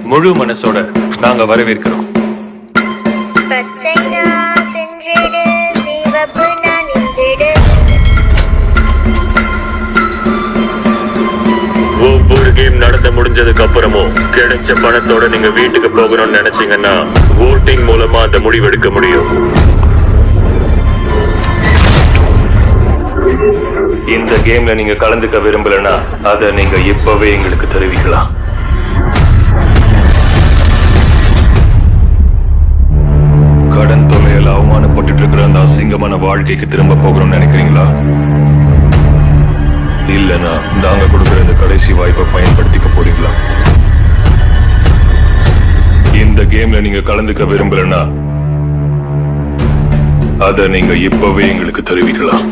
முழு மனசோட நாங்க வரவேற்கிறோம். ஒவ்வொரு கேம் நடந்து முடிஞ்சதுக்கு அப்புறமும் கிடைச்ச பணத்தோட நீங்க வீட்டுக்கு போகணும்னு நினைச்சீங்கன்னா ஓட்டிங் மூலமா அந்த முடிவெடுக்க முடியும். இந்த கேம்ல நீங்க கலந்துக்க விரும்பலன்னா அதை நீங்க இப்பவே எங்களுக்கு தெரிவிக்கலாம். கடன் தொல்லையில அவமானப்பட்டு இருக்கிற அந்த அசிங்கமான வாழ்க்கைக்கு திரும்ப போகணும்னு நினைக்கிறீங்களா? இல்லனா நாங்க கொடுக்கிற இந்த கடைசி வாய்ப்பை பயன்படுத்திக்க போறீங்களா? இந்த கேம்ல நீங்க கலந்துக்க விரும்பலன்னா அதை நீங்க இப்பவே எங்களுக்கு தெரிவிக்கலாம்.